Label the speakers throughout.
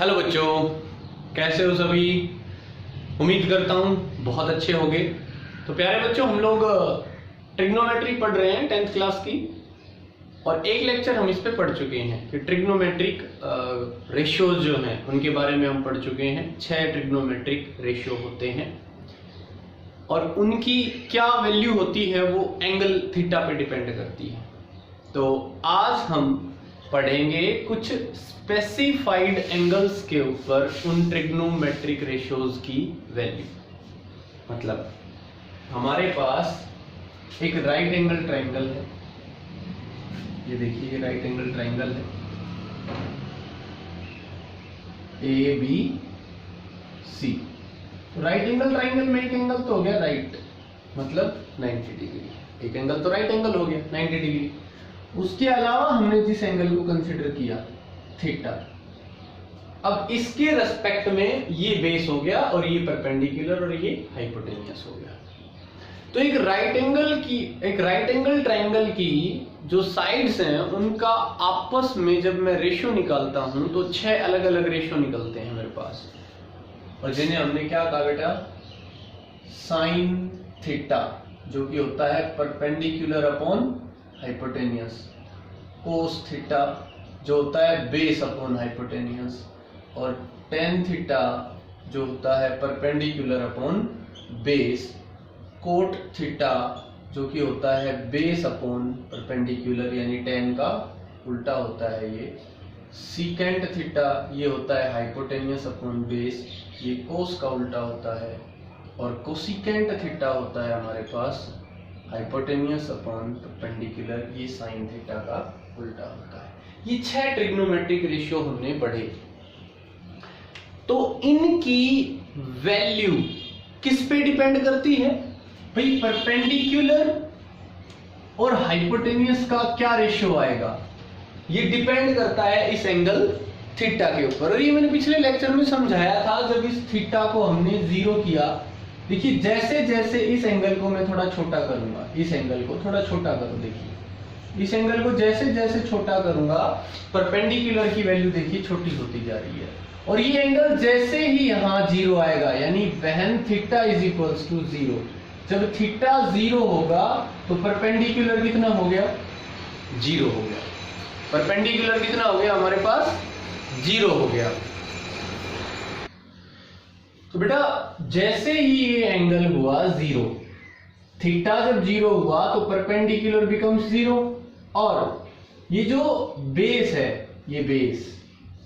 Speaker 1: Hello बच्चों, कैसे हो सभी। उम्मीद करता हूँ बहुत अच्छे होंगे। तो प्यारे बच्चों, हम लोग ट्रिग्नोमेट्री पढ़ रहे हैं 10th क्लास की, और एक लेक्चर हम इस पे पढ़ चुके हैं कि ट्रिग्नोमेट्रिक रेशियोज जो हैं उनके बारे में हम पढ़ चुके हैं। 6 ट्रिग्नोमेट्रिक रेशियो होते हैं और उनकी क्या वैल्यू होती है वो एंगल थीटा पे डिपेंड करती है। तो आज हम पढ़ेंगे कुछ स्पेसिफाइड एंगल्स के ऊपर उन ट्रिग्नोमेट्रिक रेशियोज की वैल्यू। मतलब हमारे पास एक राइट एंगल ट्रायंगल है, ये देखिए, ये राइट एंगल ट्रायंगल है A B C. Right angle triangle में एक एंगल तो हो गया राइट, मतलब 90 डिग्री। एक एंगल तो राइट एंगल हो गया 90 डिग्री। उसके अलावा हमने जिस एंगल को कंसिडर किया थीटा, अब इसके रेस्पेक्ट में ये बेस हो गया और ये परपेंडिकुलर और ये हाइपोटेन्यूस हो गया। तो एक राइट एंगल ट्रायंगल की जो साइड्स हैं उनका आपस में जब मैं रेशियो निकालता हूं तो 6 अलग अलग रेशियो निकलते हैं मेरे पास, और जिन्हें हमने क्या कहा बेटा, साइन थीटा, जो कि होता है perpendicular upon hypotenuse, cos theta जो होता है बेस अपॉन हाइपोटेन्यूस, और टेन थीटा जो होता है perpendicular upon base, cot theta जो कि होता है बेस अपॉन परपेंडिकुलर यानी टेन का उल्टा होता है ये, सीकेंट थीटा ये होता है हाइपोटेन्यूस अपॉन बेस, ये कोस का उल्टा होता है, और कोसिकेंट थीटा होता है हमारे पास हाइपोटेन्यूस अपॉन परपेंडिकुलर, ये साइन थीटा का उल्टा होता है। ये 6 ट्रिग्नोमेट्रिक रेशियो हमने पढ़े। तो इनकी वैल्यू किस पे डिपेंड करती है भाई? परपेंडिकुलर और हाइपोटेन्यूस का क्या रेशियो आएगा, ये डिपेंड करता है इस एंगल थीटा के ऊपर। और ये मैंने पिछले लेक्चर में समझाया था, जब इस थीटा को हमने 0 किया। देखिए, जैसे जैसे इस एंगल को मैं थोड़ा छोटा करूंगा, इस एंगल को थोड़ा छोटा करो, देखिए इस एंगल को जैसे जैसे छोटा करूंगा परपेंडिकुलर की वैल्यू देखिए छोटी होती जा रही है, और ये एंगल जैसे ही यहाँ 0 आएगा, यानी when theta is equals to 0, जब थीटा 0 होगा तो परपेंडिकुलर कितना हो गया? 0 हो गया। परपेंडिकुलर कितना हो गया हमारे पास? 0 हो गया। तो बेटा जैसे ही ये एंगल हुआ 0, थीटा जब 0 हुआ तो परपेंडिकुलर बिकम्स 0, और ये जो बेस है, ये बेस,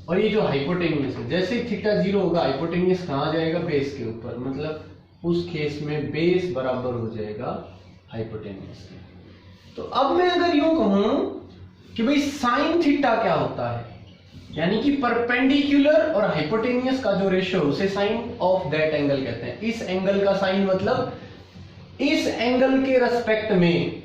Speaker 1: और ये जो हाइपोटेन्यूस है, जैसे ही थीटा 0 होगा हाइपोटेन्यूस कहाँ जाएगा? बेस के ऊपर। मतलब उस केस में बेस बराबर हो जाएगा हाइपोटेन्यूस के। तो अब मैं अगर यूं कहूं कि भाई साइन थीटा क्या होता है, यानी कि परपेंडिकुलर और हाइपोटेन्यूस का जो रेशियो, उसे साइन ऑफ दैट एंगल कहते हैं। इस एंगल का साइन मतलब इस एंगल के रेस्पेक्ट में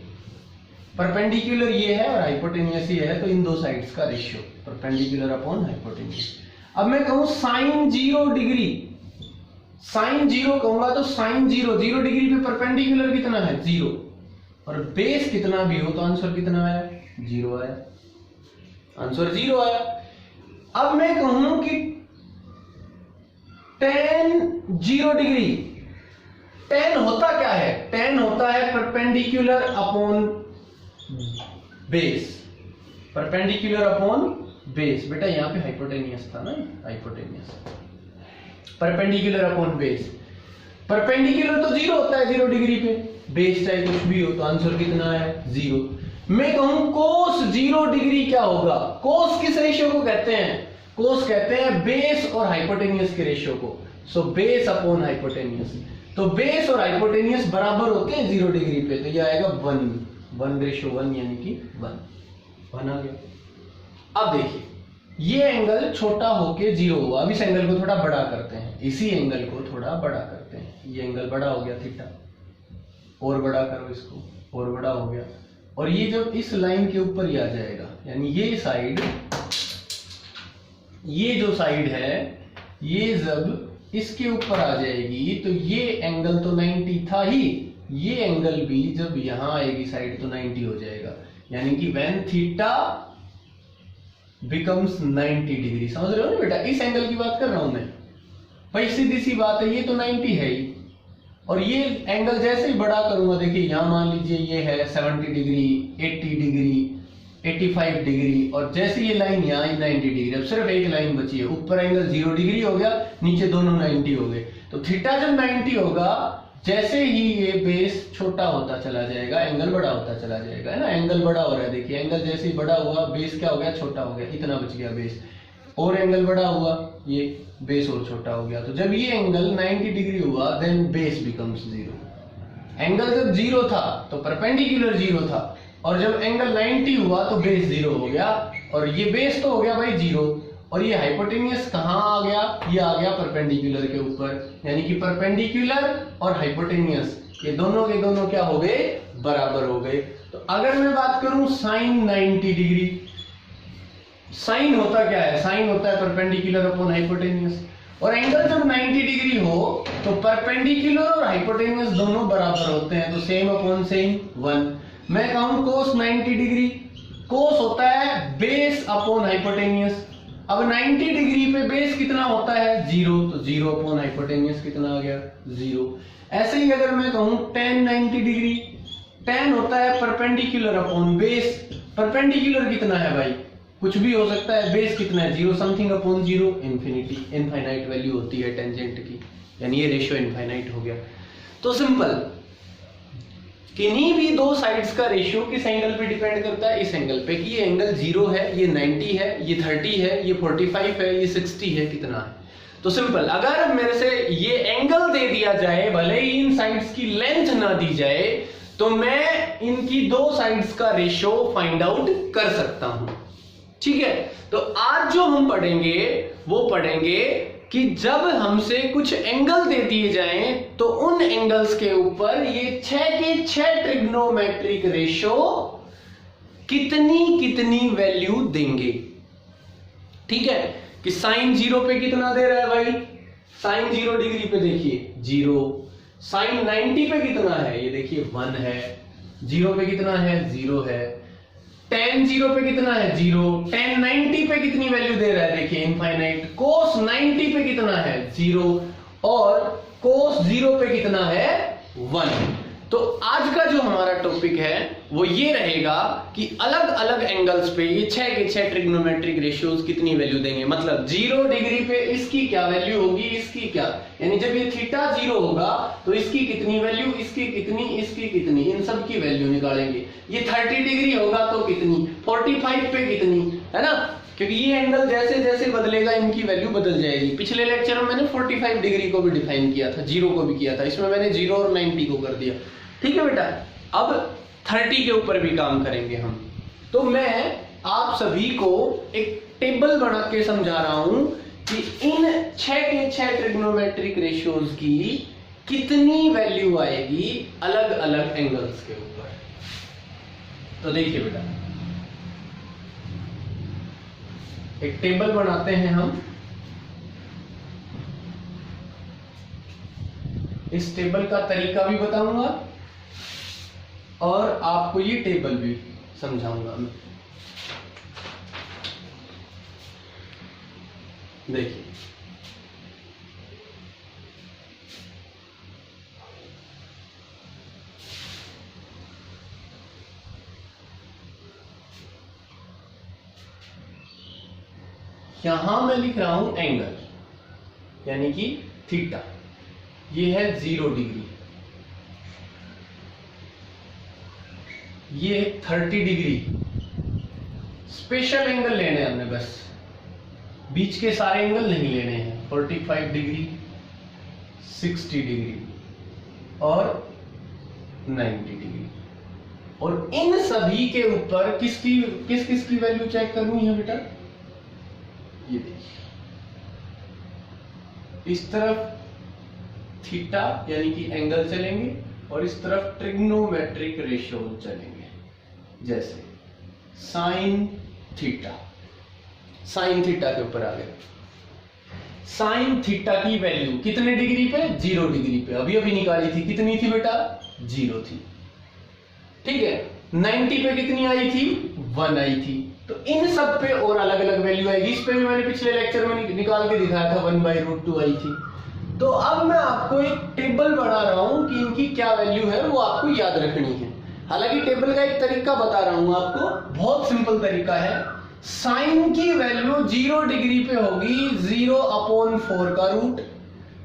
Speaker 1: परपेंडिकुलर ये है और हाइपोटेन्यूस ये है, तो इन दो साइड्स का रेशियो परपेंडिकुलर अपॉन हाइपोटेन्यूस। अब मैं कहूं साइन 0 डिग्री, साइन 0 कहूंगा तो साइन 0 डिग्री पे परपेंडिकुलर कितना है? 0, और बेस कितना भी हो तो आंसर कितना आया? 0 आया, आंसर 0 आया। अब मैं कहूं कि tan 0 डिग्री, tan होता क्या है? tan होता है perpendicular upon base, perpendicular upon base. बेटा यहां पे हाइपोटेन्यूस था ना, hypotenuse, perpendicular upon base. Perpendicular तो 0 होता है 0 डिग्री पे, बेस चाहे कुछ भी हो, तो आंसर कितना है? 0। मैं कहूं कोस 0 डिग्री क्या होगा? कोस किस रेशियो को कहते हैं? कोस कहते हैं बेस और हाइपोटेन्यूस के रेशियो को। सो बेस अपॉन हाइपोटेन्यूस, तो बेस और हाइपोटेन्यूस बराबर होते हैं 0 डिग्री पे, तो ये आएगा 1:1 यानी कि 1 आ गया। अब देखिए ये एंगल छोटा होके 0 हुआ। अब इस एंगल को थोड़ा बड़ा करते हैं, इसी एंगल को थोड़ा बड़ा करते हैं। ये एंगल बड़ा हो गया थीटा, और बड़ा करो इसको, और बड़ा हो गया, और ये जब इस लाइन के ऊपर ही आ जाएगा, यानी ये साइड, ये जो साइड है ये जब इसके ऊपर आ जाएगी तो ये एंगल तो 90 था ही, ये एंगल भी जब यहां आएगी साइड तो 90 हो जाएगा। यानी कि व्हेन थीटा बिकम्स 90 डिग्री। समझ रहे हो ना बेटा, इस एंगल की बात कर रहा हूं मैं भाई, सीधी सी बात है, ये तो 90 है ही, और ये एंगल जैसे ही बड़ा करूंगा, देखिए यहां मान लीजिए ये है 70 डिग्री, 80 डिग्री, 85 डिग्री, और जैसे ये लाइन यहाँ 90 डिग्री, अब सिर्फ एक लाइन बची है, ऊपर एंगल 0 डिग्री हो गया, नीचे दोनों 90 हो गए। तो थीटा जब 90 होगा, जैसे ही ये बेस छोटा होता चला जाएगा, एंगल बड़ा होता चला जाएगा, है ना, एंगल बड़ा हो रहा है, देखिए एंगल जैसे ही बड़ा हुआ, बेस क्या हो गया, छोटा हो गया, इतना बच गया बेस, और एंगल बड़ा हुआ, ये बेस और छोटा हो गया। तो जब ये एंगल 90 डिग्री हुआ, देन बेस बिकम्स 0। एंगल जब 0 था तो परपेंडिकुलर 0 था, और जब एंगल 90 हुआ तो बेस 0 हो गया, और ये बेस तो हो गया भाई 0, और ये हाइपोटेनियस कहाँ आ गया, ये आ गया परपेंडिकुलर के ऊपर, यानी कि परपेंडिकुलर और हाइपोटेनियस ये दोनों के दोनों क्या हो गए, बराबर हो गए। तो अगर मैं बात करूं साइन 90 डिग्री, साइन होता क्या है, साइन होता है परपेंडिकुलर अपॉन हाइपोटेनियस, और एंगल जब 90 डिग्री हो तो परपेंडिकुलर और हाइपोटेनियस दोनों बराबर होते हैं, तो सेम अपॉन सेम 1। मैं कहूं कोस 90 डिग्री, कोस होता है बेस अपॉन हाइपोटेनियस, अब 90 डिग्री पे बेस कितना होता है, 0, तो 0 अपॉन हाइपोटेनियस कितना आ गया, 0। ऐसे ही अगर मैं कहूं tan 90 डिग्री, tan होता है परपेंडिकुलर अपॉन बेस, परपेंडिकुलर कितना है भाई, कुछ भी हो सकता है, बेस कितना है, 0 something upon 0, infinity, infinite value होती है टेंजेंट की, यानी ये रेशियो इनफाइनाइट हो गया। तो सिंपल, किन्हीं भी दो साइड्स का रेशियो किस एंगल पे डिपेंड करता है, इस एंगल पे, कि ये एंगल 0 है, ये 90 है, ये 30 है, ये 45 है, ये 60 है, कितना है। तो सिंपल, अगर मेरे से ये एंगल दे दिया जाए, भले ही इन साइड्स की लेंथ ना दी जाए, तो मैं इनकी दो साइड्स का रेशियो फाइंड आउट कर सकता हूं। ठीक है, तो आज जो हम पढ़ेंगे वो पढ़ेंगे कि जब हमसे कुछ एंगल दे दिए जाएं तो उन एंगल्स के ऊपर ये 6 के 6 ट्रिग्नोमेट्रिक रेशियो कितनी कितनी वैल्यू देंगे। ठीक है, कि साइन 0 पे कितना दे रहा है भाई, साइन 0 डिग्री पे देखिए 0, साइन 90 पे कितना है, ये देखिए 1 है, 0 पे कितना है, 0 है, tan 0 पे कितना है, 0, tan 90 पे कितनी वैल्यू दे रहा है, देखिए इनफाइनाइट, cos 90 पे कितना है, 0, और cos 0 पे कितना है, 1। तो आज का जो हमारा टॉपिक है वो ये रहेगा कि अलग अलग एंगल्स पे ये 6 के 6 ट्रिग्नोमेट्रिक रेशियोज कितनी वैल्यू देंगे, मतलब 0 डिग्री पे इसकी क्या वैल्यू होगी, इसकी क्या, यानी जब ये थीटा 0 होगा तो इसकी कितनी वैल्यू, इसकी कितनी, इसकी कितनी, इन सब की वैल्यू निकालेंगे। ये 30 डिग्री होगा तो कितनी, 45 पे कितनी, है ना, क्योंकि ये एंगल जैसे जैसे बदलेगा इनकी वैल्यू बदल जाएगी। पिछले लेक्चर में मैंने 45 डिग्री को भी डिफाइन किया था, 0 को भी किया था, इसमें मैंने 0 और 90 को कर दिया। ठीक है बेटा, अब 30 के ऊपर भी काम करेंगे हम। तो मैं आप सभी को एक टेबल बना के समझा रहा हूं कि इन 6 के 6 ट्रिग्नोमेट्रिक रेशियोज की कितनी वैल्यू आएगी अलग अलग एंगल्स के ऊपर। तो देखिए बेटा, एक टेबल बनाते हैं हम, इस टेबल का तरीका भी बताऊंगा और आपको ये टेबल भी समझाऊंगा मैं। देखिए, यहां मैं लिख रहा हूं एंगल, यानी कि थीटा, ये है 0 डिग्री, ये 30 डिग्री, स्पेशल एंगल लेने हैं हमने, बस बीच के सारे एंगल नहीं लेने हैं। 45 डिग्री, 60 डिग्री और 90 डिग्री, और इन सभी के ऊपर किस किस की वैल्यू चेक करनी है बेटा, ये देखिए, इस तरफ थीटा यानी कि एंगल चलेंगे और इस तरफ ट्रिग्नोमेट्रिक रेशियो चलेंगे, जैसे साइन थीटा, साइन थीटा के ऊपर आ गए, साइन थीटा की वैल्यू कितने डिग्री पे, 0 डिग्री पे, अभी अभी निकाली थी, कितनी थी बेटा, 0 थी। ठीक है, 90 पे कितनी आई थी, 1 आई थी, तो इन सब पे और अलग अलग वैल्यू आएगी। इस पे भी मैंने पिछले लेक्चर में निकाल के दिखाया था, 1/√2 आई थी। तो अब मैं आपको एक टेबल बना रहा हूं कि इनकी क्या वैल्यू है वो आपको याद रखनी है। हालांकि टेबल का एक तरीका बता रहा हूं आपको, बहुत सिंपल तरीका है। साइन की वैल्यू 0 डिग्री पे होगी 0/4 का रूट,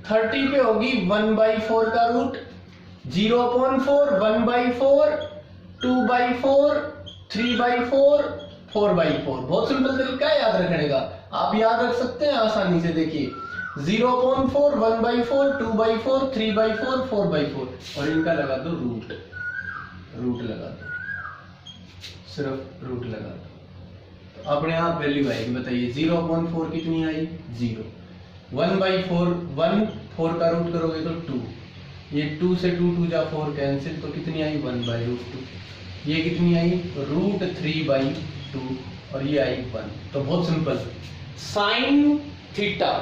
Speaker 1: 30 पे होगी 1/4 का रूट, 0/4, 1/4, 2/4, 3/4, 4/4। बहुत सिंपल तरीका है याद रखने का, आप याद रख सकते हैं आसानी से। देखिए 0/4, 1/4, 2/4, 3/4, 4/4 और इनका लगा दो रूट लगा दो, सिर्फ रूट लगा दो, तो अपने आप वैल्यू आएगी। बताइए 0/4 कितनी आई? 0। 1/4, 1 4 का रूट करोगे तो 2, ये 2 से 2 2 जा 4 कैंसिल, तो कितनी आई? 1/√2। ये कितनी आई? √3/2 और ये आई 1। तो बहुत सिंपल, साइन थीटा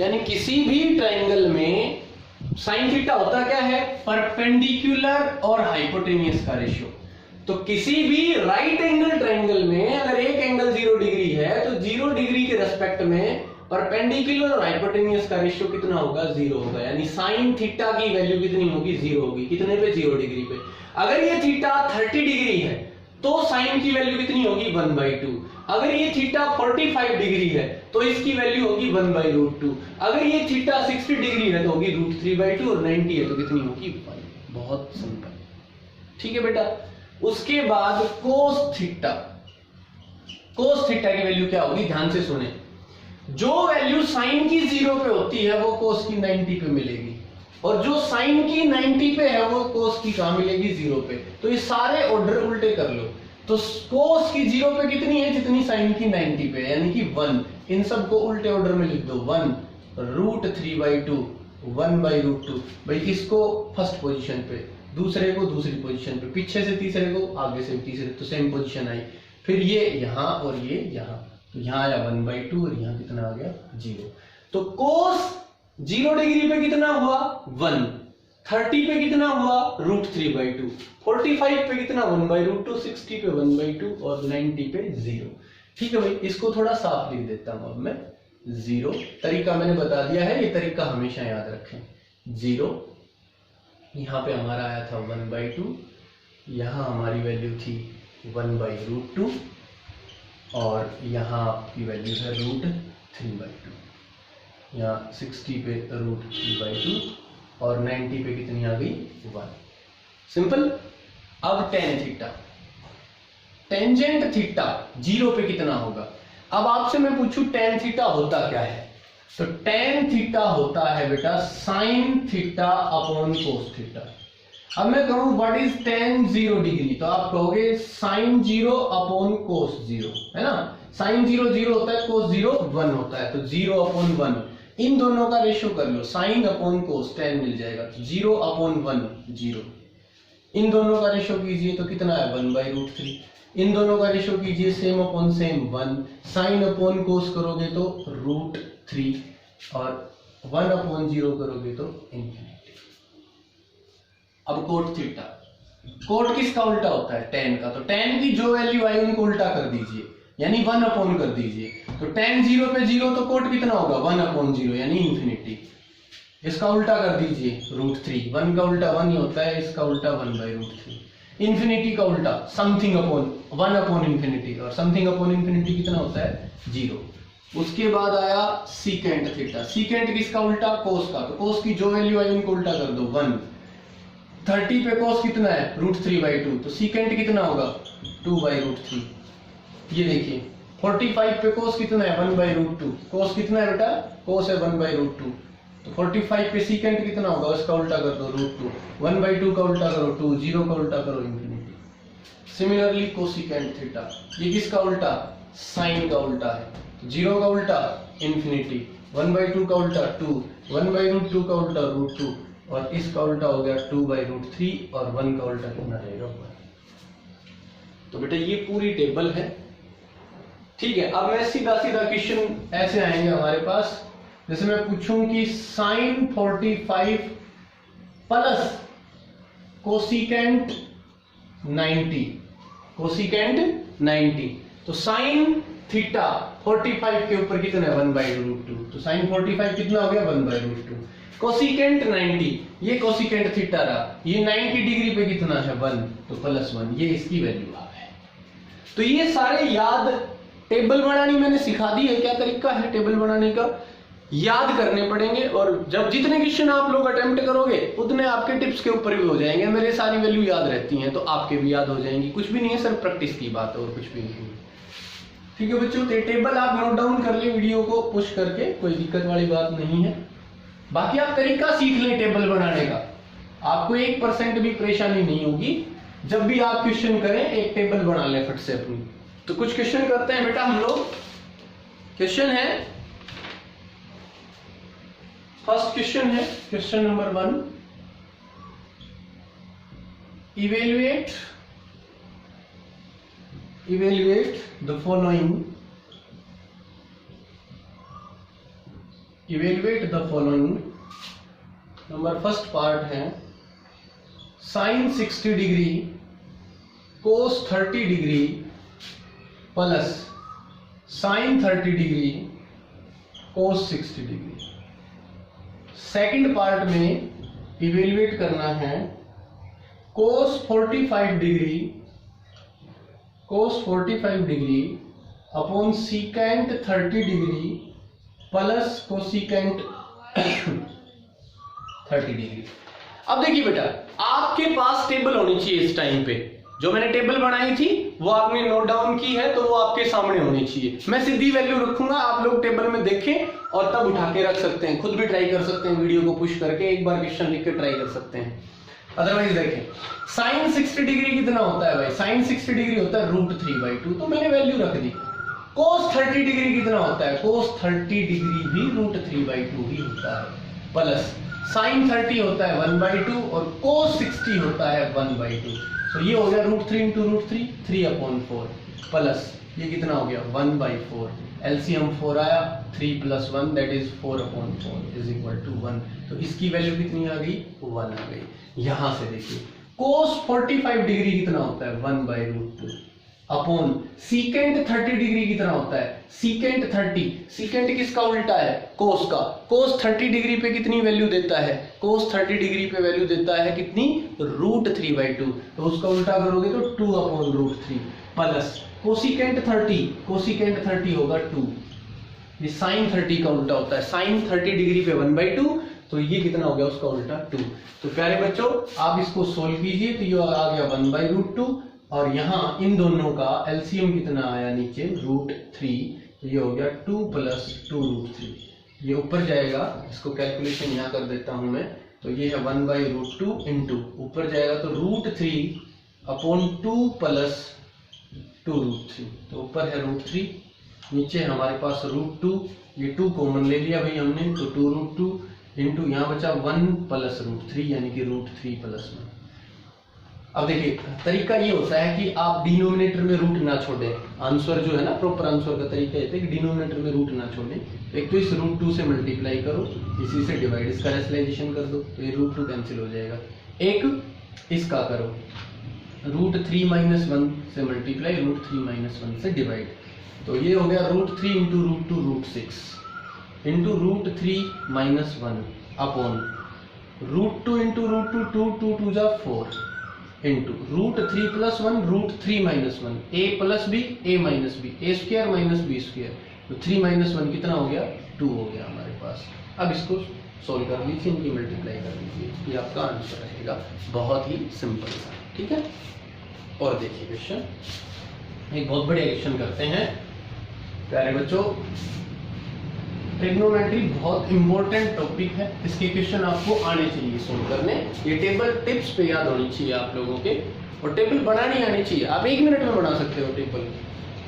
Speaker 1: यानी किसी भी ट्रायंगल में साइन थीटा होता क्या है? परपेंडिकुलर और हाइपोटेनियस का रेशियो। तो किसी भी राइट एंगल ट्रायंगल में अगर एक एंगल 0 डिग्री है तो 0 डिग्री के रेस्पेक्ट में परपेंडिकुलर और हाइपोटेनियस का रेशियो कितना होगा? 0 होगा। यानी साइन थीटा की वैल्यू कितनी होगी? 0 होगी। कितने पे? 0 डिग्री पे। अगर ये थीटा 30 डिग्री है तो साइन की वैल्यू कितनी होगी? 1/2। अगर ये थीटा 45 डिग्री है तो इसकी वैल्यू होगी 1/√2। अगर ये थीटा 60 डिग्री है तो होगी √3/2 और 90 है तो कितनी होगी? 1। बहुत सिंपल, ठीक है बेटा। उसके बाद कोस थीटा। कोस थीटा की वैल्यू क्या होगी? ध्यान से सुने। जो वैल्यू साइन की 0 पे होती है वो कोस की 90 पे मिलेगी, और जो साइन की 90 पे है वो कोस की कहां मिलेगी? 0 पे। तो ये सारे ऑर्डर उल्टे कर लो। तो कोस की 0 पे कितनी है? जितनी साइन की 90 पे, यानी कि 1। इन सबको उल्टे ऑर्डर में लिख दो। 1 √3/2, 1/√2। भाई इसको फर्स्ट पोजीशन पे, दूसरे को दूसरी पोजीशन पे, पीछे से तीसरे को, आगे से तीसरे, तो सेम पोजीशन आई। फिर ये यहां और ये यहां, तो यहां आया 1/2 और यहां कितना आ गया? 0। तो कोस 0 डिग्री पे कितना हुआ? 1। 30 पे कितना हुआ? √3/2। 45 पे कितना? 1/√2। 60 पे 1/2 और 90 पे 0। ठीक है भाई, इसको थोड़ा साफ लिख देता हूं अब मैं। 0 तरीका मैंने बता दिया है, ये तरीका हमेशा याद रखें। 0 यहां पे हमारा आया था 1/2, यहां हमारी वैल्यू थी 1/√2 और यहां आपकी वैल्यू है √3/2। यहाँ 60 पे √3/2 और 90 पे कितनी आ गई? 1। सिंपल। अब टेन थीटा, टेंजेंट थीटा 0 पे कितना होगा? अब आपसे मैं पूछूं टेन थीटा होता क्या है? तो टेन थीटा होता है बेटा sine theta upon cos theta. अब मैं कहूं व्हाट इज टेन 0 डिग्री, तो आप कहोगे साइन 0 अपॉन कोस 0, है ना। साइन 0 0 होता है, कोस 0 1 होता है, तो 0/1। इन दोनों का रेशियो कर लो, साइन अपॉन कोस, टेन मिल जाएगा, तो 0/1 0। इन दोनों का रेशियो कीजिए तो कितना है? 1/√3। इन दोनों का रेशियो कीजिए same upon same 1। Sine upon कोस करोगे तो √3 और 1/0 करोगे तो इंफिनिटी। अब कोट थीटा, कोट किसका उल्टा होता है? टेन का। तो टेन की जो वैल्यू आई उनको उल्टा कर दीजिए, यानी 1/, कर दीजिए। तो टेन 0 पे 0 तो कोट कितना होगा? 1/0 यानी इंफिनिटी। इसका उल्टा कर दीजिए √3। 1 का उल्टा 1 ही होता है, इसका उल्टा 1/√3। इंफिनिटी का उल्टा समथिंग अपॉन 1/∞, और समथिंग अपॉन इंफिनिटी कितना होता है? 0। उसके बाद आया सीकेंट थीटा। सीकेंट किसका उल्टा? कोस का। तो कोस की जो वैल्यू आई उनको उल्टा कर दो, 1। 30 पे कोस कितना है? √3/2, तो सीकेंट कितना होगा? 2/√3। ये देखिए 45 पे कोस कितना है? 1/√2। कोस कितना है बेटा? कोस है 1/√2। तो 45 पे सीकेंट कितना होगा? उसका उल्टा कर दो √2। 1/2 का उल्टा करो 2, 0 का उल्टा करो इंफिनिटी। सिमिलरली कोसिकेंट थीटा, ये किसका उल्टा? साइन का उल्टा है। 0 का उल्टा इंफिनिटी, 1/2 का उल्टा 2, 1/√2 का उल्टा √2 और इसका उल्टा हो गया 2/√3 और 1 का उल्टा कितना रहेगा? 1। तो बेटा ये पूरी टेबल है, ठीक है। अब मैं सीधा सीधा क्वेश्चन ऐसे आएंगे हमारे पास, जैसे मैं पूछूं कि साइन 45 प्लस कोसिकेंट 90, कोसिकेंट 90 तो साइन थीटा 45 के ऊपर कितना है 1/√2, तो साइन 45 कितना हो गया 1/√2। कोसिकेंट 90, ये कोसिकेंट थीटा रहा, ये 90 डिग्री पे कितना है 1, तो +1, ये इसकी वैल्यू आ गई। तो ये सारे याद, टेबल बनानी मैंने सिखा दी है, क्या तरीका है टेबल बनाने का, याद करने पड़ेंगे, और जब जितने क्वेश्चन आप लोग अटेम्प्ट करोगे उतने आपके टिप्स के ऊपर भी हो जाएंगे। मेरे सारी वैल्यू याद रहती हैं तो आपके भी याद हो जाएंगी, कुछ भी नहीं है, सिर्फ प्रैक्टिस की बात है और कुछ भी नहीं है। ठीक है बच्चों, तो टेबल आप नोट डाउन कर ले वीडियो को पुश करके, कोई दिक्कत वाली बात नहीं है। बाकी आप तरीका सीख लें टेबल बनाने का, आपको 1% भी परेशानी नहीं होगी। जब भी आप क्वेश्चन करें एक टेबल बना लें फट से अपनी। तो कुछ क्वेश्चन करते हैं बेटा हम लोग। क्वेश्चन है, फर्स्ट क्वेश्चन है question number 1, evaluate the following, evaluate the following. Number first part है sine 60 degree cos 30 degree plus sine 30 degree cos 60 degree. Second part में इवेल्युएट करना है cos 45 degree upon secant 30 degree plus cosecant 30 degree. अब देखिए बेटा, आपके पास table होनी चाहिए इस टाइम पे, जो मैंने टेबल बनाई थी वो आपने नोट डाउन की है तो वो आपके सामने होनी चाहिए। मैं सीधी वैल्यू रखूंगा, आप लोग टेबल में देखें और तब उठा के रख सकते हैं, खुद भी ट्राई कर सकते हैं, वीडियो को पुश करके एक बार क्वेश्चन लिख के ट्राई कर सकते हैं। अदरवाइज देखें, साइन 60 डिग्री कितना होता है भाई, साइन 60 डिग्री होता है √3/2, तो मैंने वैल्यू रख दी। कोस 30 डिग्री कितना होता है, कोस 30 डिग्री भी √3/2 ही होता है, प्लस साइन 30 होता है 1/2 और कोस 60 होता है 1/2। तो ये हो गया √3 × √3, 3/4 प्लस ये कितना हो गया 1/4, एलसीएम 4 आया, 3 + 1 दैट इज 4/4 = 1। तो इसकी वैल्यू कितनी आ गई 1 आ गई। यहां से देखिए कोस 45 डिग्री कितना होता है 1/√2 अपॉन सीकेंट 30 डिग्री कितना होता है, सीकेंट 30, सीकेंट किसका उल्टा है कोस का, कोस 30 डिग्री पे कितनी वैल्यू देता है, कोस 30 डिग्री पे वैल्यू देता है कितनी √3/2, तो उसका उल्टा करोगे तो 2/√3 प्लस कोसिकेंट 30 होगा 2, ये साइन 30 का उल्टा होता है, साइन 30 डिग्री पे 1/2, तो ये कितना हो गया उसका उल्टा 2। तो प्यारे बच्चों आप इसको सोल्व कीजिए तो ये आ गया 1/√2 और यहाँ इन दोनों का एलसीएम कितना आया नीचे √3, तो ये हो गया 2 + 2√3, ये ऊपर जाएगा, इसको कैलकुलेशन यहाँ कर देता हूं मैं, तो ये है 1/√2 इंटू ऊपर जाएगा तो √3/2 + 2√3, तो ऊपर है √3, नीचे हमारे पास √2, ये 2 कॉमन ले लिया भाई हमने, तो 2√2 इंटू यहाँ बचा 1 + √3 यानी कि √3 + 1। अब देखिए तरीका ये होता है कि आप डिनोमिनेटर में रूट ना छोड़ें, आंसर जो है ना प्रॉपर आंसर का तरीका ये है कि डिनोमिनेटर में रूट ना छोड़ें। एक तो इस √2 से मल्टीप्लाई करो, इसी से डिवाइड, इसका रेशनलाइजेशन कर दो तो ये √2 कैंसिल हो जाएगा। एक इसका करो √3 - 1 से मल्टीप्लाई, √3 - 1 से डिवाइड, तो ये हो गया √3 × √2 √6 इंटू √3 - 1 अपॉन √2 × √2 2 2 2 जा 4 into √3 + 1 √3 - 1 a + b a - b a² - b², तो 3 - 1 कितना हो गया 2 हो गया हमारे पास। अब इसको सोल्व कर लीजिए, इनकी मल्टीप्लाई कर लीजिए, ये आपका आंसर रहेगा, बहुत ही सिंपल सा, ठीक है। और देखिए क्वेश्चन, एक बहुत बड़े क्वेश्चन करते हैं प्यारे बच्चों। ट्रिग्नोमेट्री बहुत इंपॉर्टेंट टॉपिक है, इसके क्वेश्चन आपको आने चाहिए सोल्व करने, ये टेबल टिप्स पे याद होनी चाहिए आप लोगों के, और टेबल बनानी आनी चाहिए, आप 1 मिनट में बना सकते हो टेबल,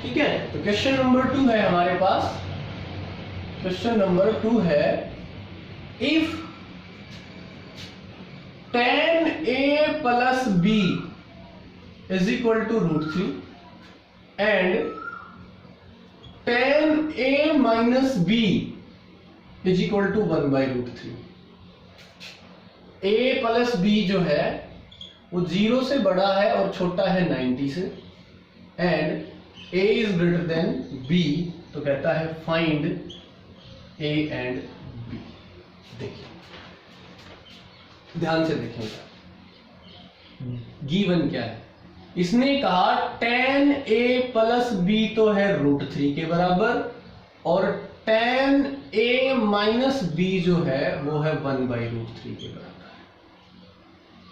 Speaker 1: ठीक है। तो क्वेश्चन नंबर 2 है हमारे पास, क्वेश्चन नंबर 2 है if tan a + b is equal to √3 and tan a - b is equal to 1/√3। a + b जो है वो 0 से बड़ा है और छोटा है 90 से, and A is greater than B, तो कहता है फाइंड ए एंड बी। देखिए ध्यान से देखेंगे, गिवन क्या है, इसने कहा tan a प्लस बी तो है √3 के बराबर, और tan a माइनस बी जो है वो है 1/√3 के बराबर।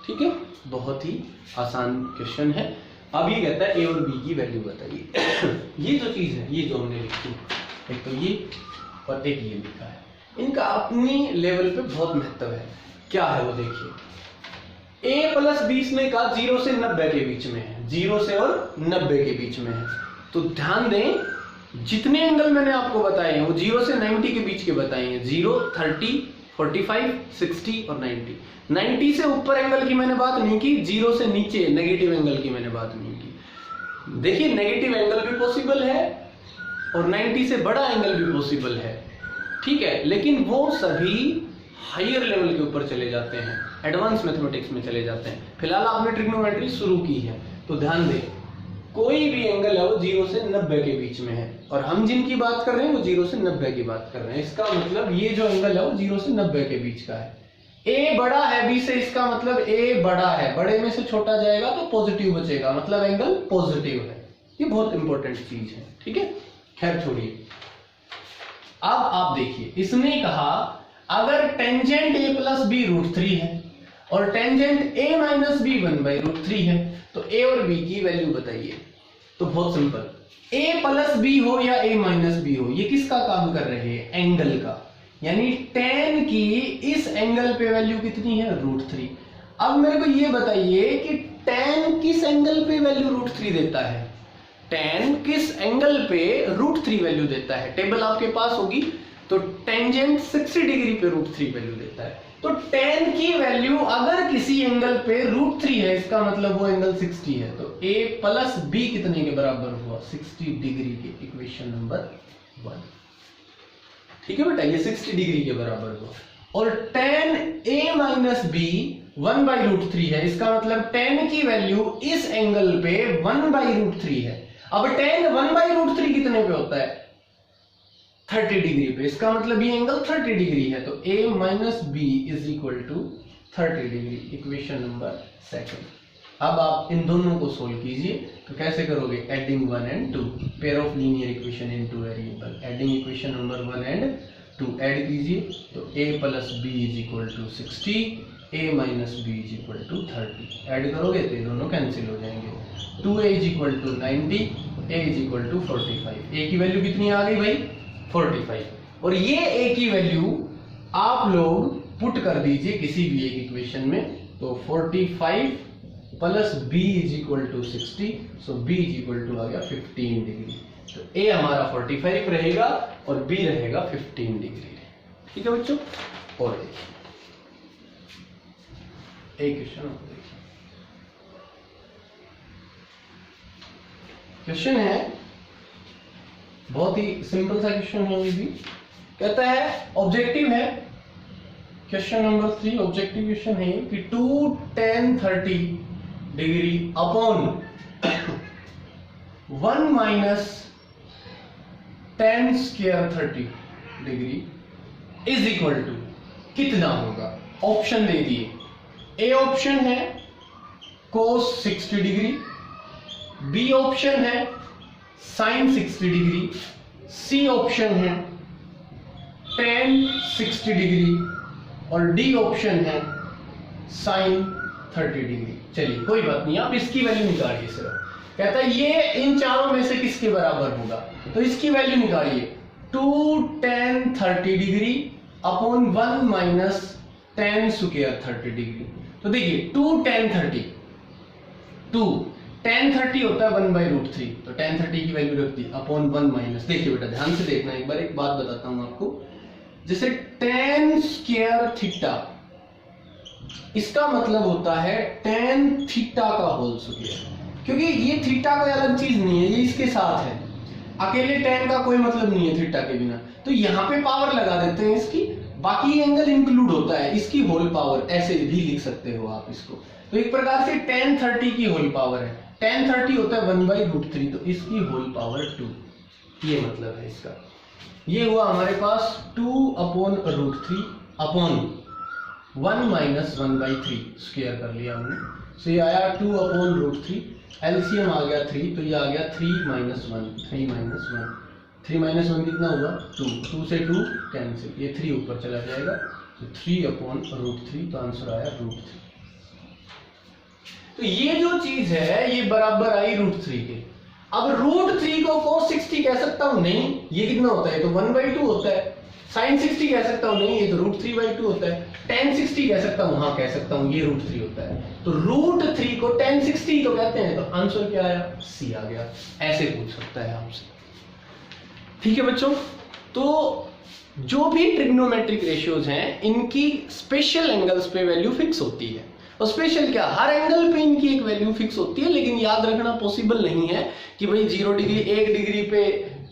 Speaker 1: ठीक है, बहुत ही आसान क्वेश्चन है। अब ये कहता है ए और बी की वैल्यू बताइए। ये जो चीज है, ये जो हमने लिखी, एक तो ये और एक ये लिखा है, इनका अपनी लेवल पे बहुत महत्व है। क्या है वो देखिए, a प्लस बी इसने कहा 0 से 90 के बीच में है, 0 से और 90 के बीच में है। तो ध्यान दें, जितने एंगल मैंने आपको बताए हैं वो 0 से 90 के बीच के बताए हैं, 0, 30, 45, 60 और 90। 90 से ऊपर एंगल की मैंने बात नहीं की, 0 से नीचे नेगेटिव एंगल की मैंने बात नहीं की। देखिए नेगेटिव एंगल भी पॉसिबल है और 90 से बड़ा एंगल भी पॉसिबल है, ठीक है, लेकिन वो सभी हायर लेवल के ऊपर चले जाते हैं, एडवांस मैथमेटिक्स में चले जाते हैं। फिलहाल आपने ट्रिग्नोमेट्री शुरू की है, तो ध्यान दें कोई भी एंगल है वो 0 से 90 के बीच में है, और हम जिनकी बात कर रहे हैं वो 0 से 90 की बात कर रहे हैं। इसका मतलब ये जो एंगल है वो 0 से 90 के बीच का है। a बड़ा है b से, इसका मतलब a बड़ा है, बड़े में से छोटा जाएगा तो पॉजिटिव बचेगा, मतलब एंगल पॉजिटिव है। ये बहुत इंपॉर्टेंट चीज है, ठीक है। खैर छोड़िए, अब आप देखिए, इसने कहा अगर टेंजेंट a प्लस बी √3 है और टेंजेंट a माइनस बी 1/√3 है, तो a और b की वैल्यू बताइए। तो बहुत सिंपल, a प्लस बी हो या a माइनस बी हो, ये किसका काम कर रहे हैं, एंगल का, यानी tan की इस एंगल पे वैल्यू कितनी है, √3। अब मेरे को ये बताइए कि tan किस एंगल पे वैल्यू √3 देता है, tan किस एंगल पे √3 वैल्यू देता है। टेबल आपके पास होगी, तो टेंजेंट 60 डिग्री पे √3 वैल्यू देता है। तो tan की वैल्यू अगर किसी एंगल पे √3 है, इसका मतलब वो एंगल 60 है, तो a प्लस बी कितने के बराबर हुआ, 60 डिग्री के, इक्वेशन नंबर 1। ठीक है बेटा, ये 60 डिग्री के बराबर हुआ। और tan a माइनस बी 1/√3 है, इसका मतलब tan की वैल्यू इस एंगल पे 1/√3 है। अब tan 1/√3 कितने पे होता है, 30 डिग्री पे, इसका मतलब ये एंगल 30 डिग्री है, तो a minus B is equal to 30 degree, equation number 2। अब आप इन दोनों को सोल्व कीजिए, तो कैसे करोगे, adding 1 and 2, pair of linear equation in two variable, adding equation number 1 and 2 add कीजिए, तो a plus B is equal to 60, a minus B is equal to 30। Add करोगे तो ये दोनों कैंसिल हो जाएंगे, 2a is equal to 90, a is equal to 45। a की value कितनी आ गई भाई, 45। और ये a की वैल्यू आप लोग पुट कर दीजिए किसी भी एक इक्वेशन में, तो 45 plus b is equal to 60, so b is equal to आ गया 15 डिग्री। तो a हमारा 45 रहेगा और b रहेगा 15 डिग्री। ठीक है बच्चों, और देखिए एक क्वेश्चन आपको देखिए, क्वेश्चन है बहुत ही सिंपल सा क्वेश्चन है, ये भी कहता है, ऑब्जेक्टिव है क्वेश्चन नंबर 3, ऑब्जेक्टिव क्वेश्चन है कि 2 tan 30 degree upon 1 minus tan square 30 degree is equal to कितना होगा। ऑप्शन दे दिए, ए ऑप्शन है cos 60 डिग्री, बी ऑप्शन है sin 60 डिग्री, सी ऑप्शन है tan 60 डिग्री और डी ऑप्शन है sin 30 डिग्री। चलिए कोई बात नहीं, आप इसकी वैल्यू निकालिए सिर्फ। कहता है ये इन चारों में से किसके बराबर होगा, तो इसकी वैल्यू निकालिए, 2 tan 30 degree upon 1 minus tan square 30 degree. तो देखिए 2 tan 30, 2 tan 30 होता है 1/√3, तो tan 30 की वैल्यू रख दी अपॉन 1 माइनस। देखिए बेटा ध्यान से देखना, एक बार एक बात बताता हूं आपको, जैसे tan स्क्वायर थीटा, इसका मतलब होता है tan थीटा का होल स्क्वायर, क्योंकि ये थीटा कोई अलग चीज नहीं है, ये इसके साथ है, अकेले tan का कोई मतलब नहीं है थीटा के बिना। तो यहाँ पे पावर लगा देते हैं इसकी, बाकी एंगल इंक्लूड होता है, इसकी होल पावर, ऐसे भी लिख सकते हो आप इसको। तो एक प्रकार से tan 30 की होल पावर है, tan 30 होता है 1/√3, तो इसकी होल पावर 2, ये मतलब है इसका। ये हुआ हमारे पास 2/√3 अपॉन 1 - 1/3 स्क्वायर कर लिया हमने, तो ये आया 2/√3, एलसीएम आ गया 3, तो ये आ गया 3 - 1, 3 - 1 कितना हुआ 2, 2 से 2 कैंसिल, ये 3 ऊपर चला जाएगा, तो 3/√3, तो आंसर आया √3। तो ये जो चीज है ये बराबर आई √3 के। अब √3 को cos 60 कह सकता हूं, नहीं, ये कितना होता है, तो 1/2 होता है। sin 60 कह सकता हूं, नहीं, ये तो √3/2 होता है। tan 60 कह सकता हूं, हाँ कह सकता हूं, ये √3 होता है। तो √3 को tan 60 तो कहते हैं, तो आंसर क्या आया, सी आ गया। ऐसे पूछ सकता है आपसे, ठीक है बच्चों। तो जो भी ट्रिग्नोमेट्रिक रेशियोज हैं, इनकी स्पेशल एंगल्स पे वैल्यू फिक्स होती है। और स्पेशल क्या, हर एंगल पे इनकी एक वैल्यू फिक्स होती है, लेकिन याद रखना पॉसिबल नहीं है कि भाई 0 डिग्री, 1 डिग्री पे,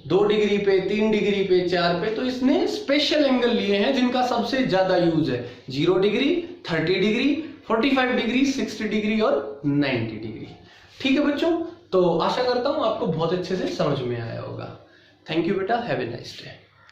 Speaker 1: 2 डिग्री पे, 3 डिग्री पे, 4 पे। तो इसने स्पेशल एंगल लिए हैं जिनका सबसे ज्यादा यूज है, 0 डिग्री, 30 डिग्री, 45 डिग्री, 60 डिग्री और 90 डिग्री। ठीक है बच्चों, तो आशा करता हूं आपको बहुत अच्छे से समझ में आया होगा। थैंक यू बेटा, हैव ए नाइस डे।